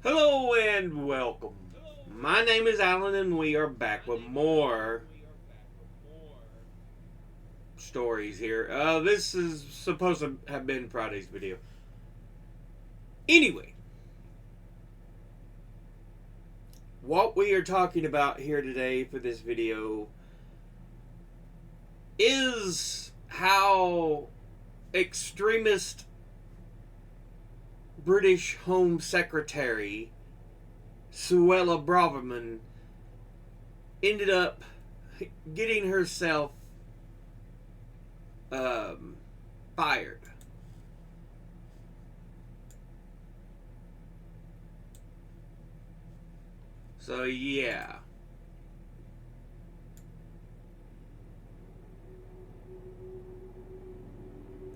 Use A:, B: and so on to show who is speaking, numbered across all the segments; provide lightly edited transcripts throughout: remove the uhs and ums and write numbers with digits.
A: Hello and welcome. My name is Alan, and we are back with more stories here. This is supposed to have been Friday's video. Anyway, what we are talking about here today for this video is how extremist British Home Secretary Suella Braverman ended up getting herself fired. So yeah.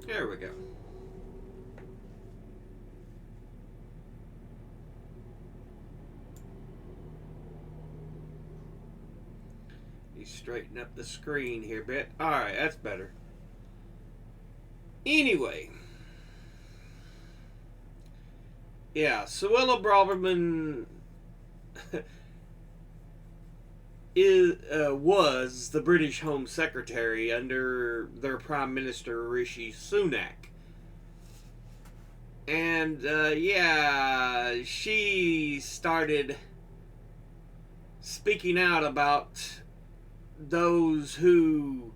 A: There we go. You straighten up the screen here a bit. Alright, that's better. Anyway. Yeah, Suella Braverman was the British Home Secretary under their Prime Minister Rishi Sunak. And yeah, she started speaking out about those who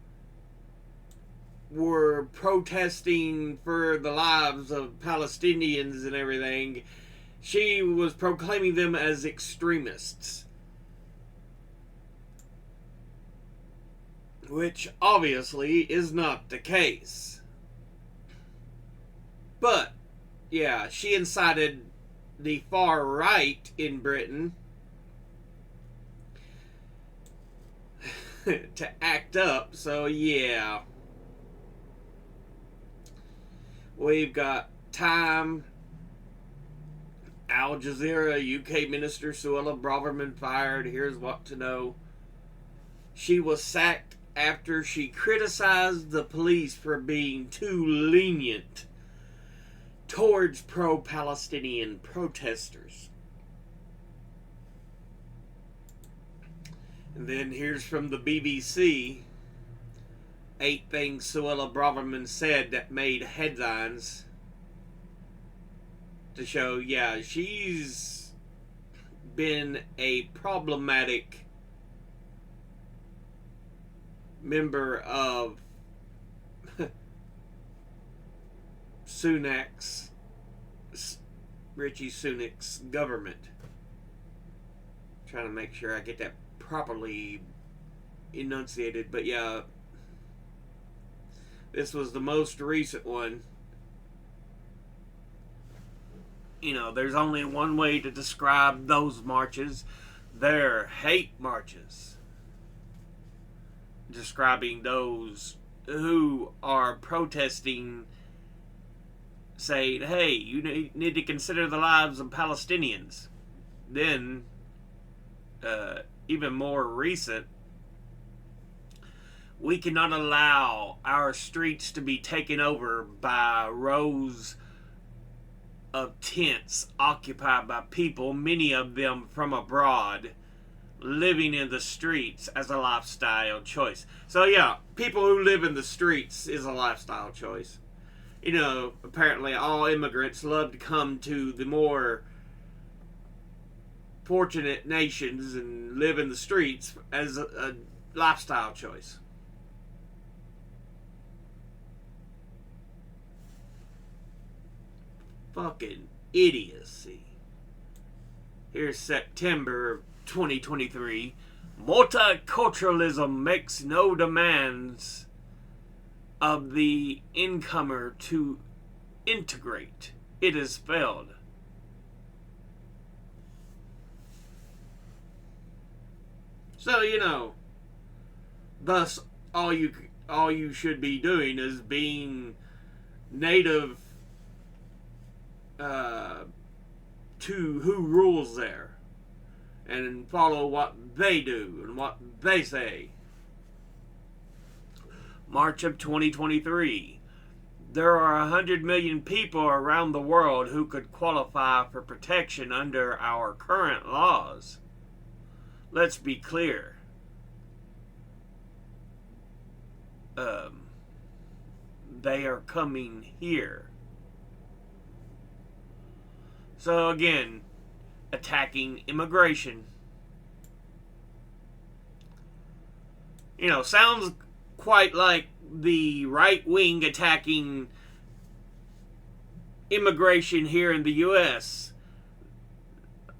A: were protesting for the lives of Palestinians and everything. She was proclaiming them as extremists, which obviously is not the case. But yeah, she incited the far right in Britain to act up. So yeah, we've got Time, Al Jazeera, UK Minister Suella Braverman fired. Here's what to know. She was sacked after she criticized the police for being too lenient towards pro-Palestinian protesters. And then here's from the BBC. 8 things Suella Braverman said that made headlines to show, yeah, she's been a problematic member of Rishi Sunak's government. Trying to make sure I get that properly enunciated, but yeah, this was the most recent one. You know, there's only one way to describe those marches. They're hate marches. Describing those who are protesting, saying, hey, you need to consider the lives of Palestinians. Then, even more recent, we cannot allow our streets to be taken over by rows of tents occupied by people, many of them from abroad, living in the streets as a lifestyle choice. So yeah, people who live in the streets is a lifestyle choice. You know, apparently all immigrants love to come to the more fortunate nations and live in the streets as a lifestyle choice. Fucking idiocy. Here's September 2023. Multiculturalism makes no demands of the incomer to integrate. It has failed. So, you know, thus all you should be doing is being native to who rules there and follow what they do and what they say. March of 2023. There are 100 million people around the world who could qualify for protection under our current laws. Let's be clear. They are coming here. So again, attacking immigration. Sounds quite like the right wing attacking immigration here in the U.S.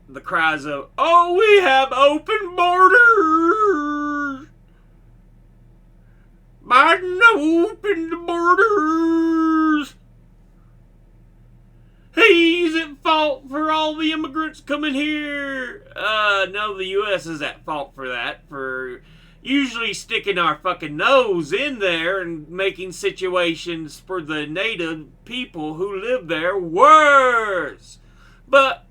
A: The cries of, "Oh, we have open borders! Biden opened the borders! He's at fault for all the immigrants coming here!" No, the U.S. is at fault for that, for usually sticking our fucking nose in there and making situations for the native people who live there worse. But,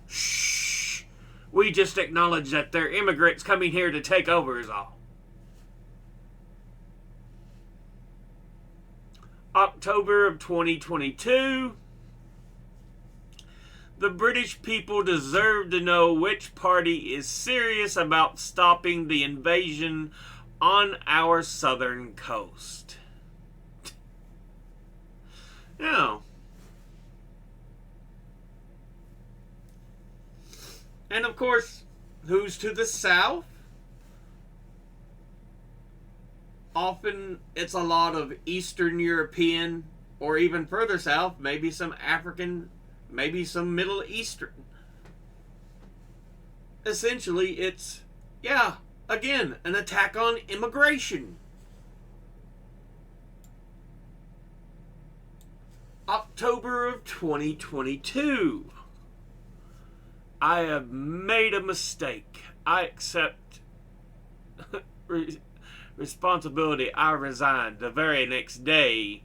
A: shh. We just acknowledge that they're immigrants coming here to take over is all. October of 2022. The British people deserve to know which party is serious about stopping the invasion on our southern coast. And of course, who's to the south? Often it's a lot of Eastern European, or even further south, maybe some African, maybe some Middle Eastern. Essentially, it's, again, an attack on immigration. October of 2022. I have made a mistake. I accept responsibility. I resigned. The very next day,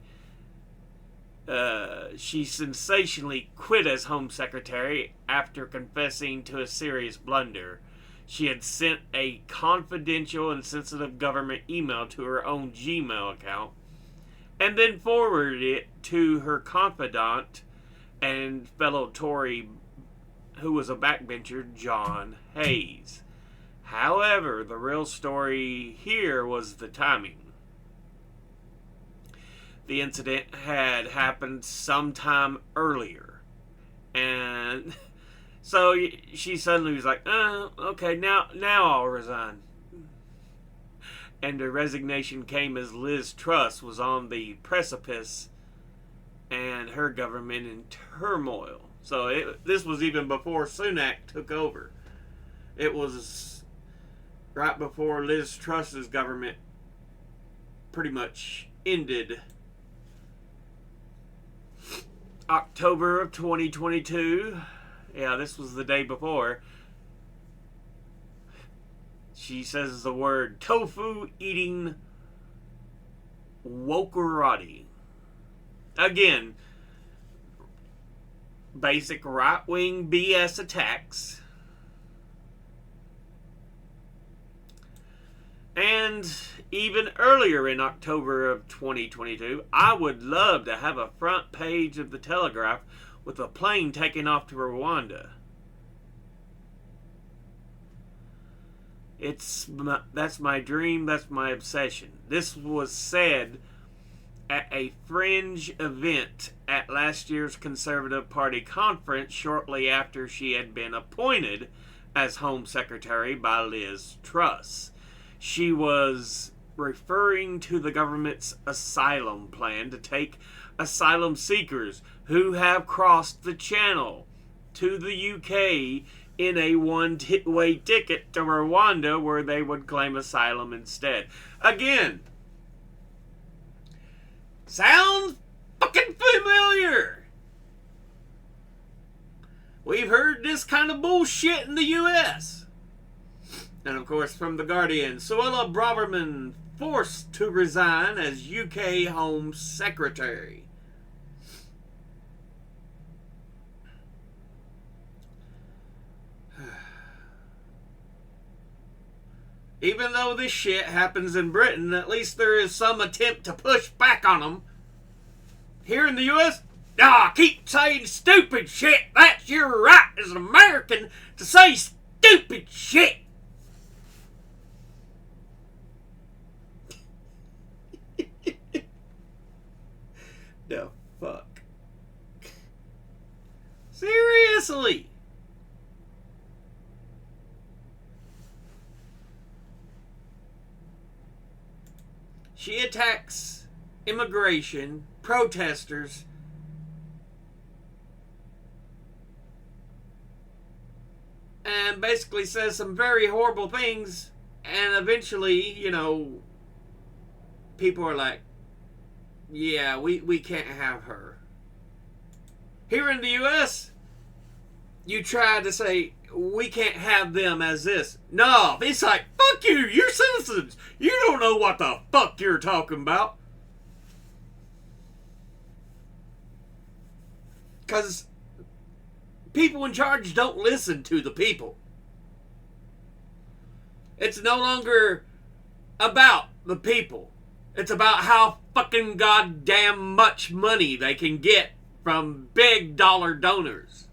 A: she sensationally quit as Home Secretary after confessing to a serious blunder. She had sent a confidential and sensitive government email to her own Gmail account and then forwarded it to her confidant and fellow Tory who was a backbencher, John Hayes. However, the real story here was the timing. The incident had happened sometime earlier. And so she suddenly was like, okay, now I'll resign. And her resignation came as Liz Truss was on the precipice and her government in turmoil. So this was even before Sunak took over. It was right before Liz Truss's government pretty much ended. October of 2022. Yeah, this was the day before. She says the word tofu eating wokerati. Again, basic right-wing BS attacks. And even earlier in October of 2022, I would love to have a front page of the Telegraph with a plane taking off to Rwanda. That's my dream, that's my obsession. This was said at a fringe event at last year's Conservative Party conference shortly after she had been appointed as Home Secretary by Liz Truss. She was referring to the government's asylum plan to take asylum seekers who have crossed the channel to the UK in a one-way ticket to Rwanda where they would claim asylum instead. Again, sounds fucking familiar. We've heard this kind of bullshit in the US. And of course, from The Guardian, Suella Braverman forced to resign as UK Home Secretary. Even though this shit happens in Britain, at least there is some attempt to push back on them. Here in the U.S., keep saying stupid shit. That's your right as an American to say stupid shit. The fuck? Seriously? She attacks immigration, protesters, and basically says some very horrible things, and eventually, people are like, yeah, we can't have her. Here in the U.S., you try to say, we can't have them as this. No, it's like, fuck you, you're citizens. You don't know what the fuck you're talking about. Because people in charge don't listen to the people. It's no longer about the people. It's about how fucking goddamn much money they can get from big dollar donors.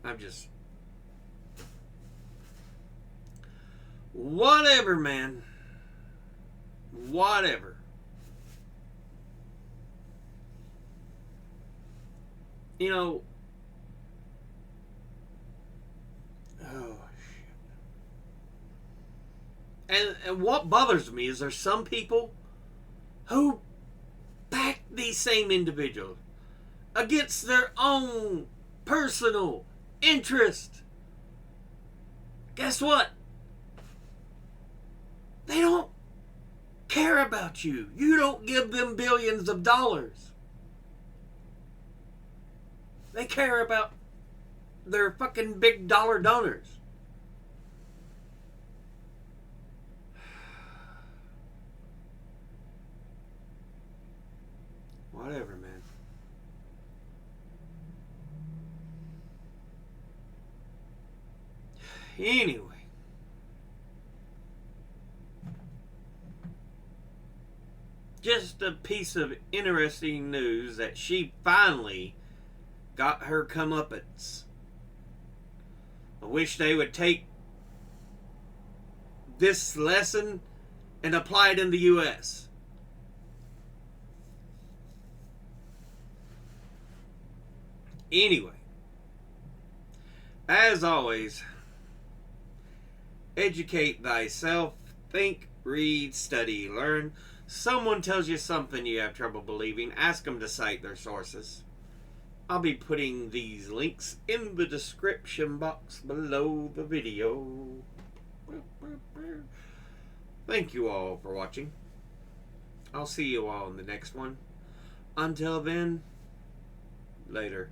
A: I'm just... Whatever, man. Whatever. Oh, shit. And what bothers me is there's some people who back these same individuals against their own personal interest. Guess what? They don't care about you. You don't give them billions of dollars. They care about their fucking big dollar donors. Whatever, man. Anyway. Just a piece of interesting news that she finally got her comeuppance. I wish they would take this lesson and apply it in the U.S. Anyway, as always, educate thyself, think, read, study, learn. Someone tells you something you have trouble believing, ask them to cite their sources. I'll be putting these links in the description box below the video. Thank you all for watching. I'll see you all in the next one. Until then, later.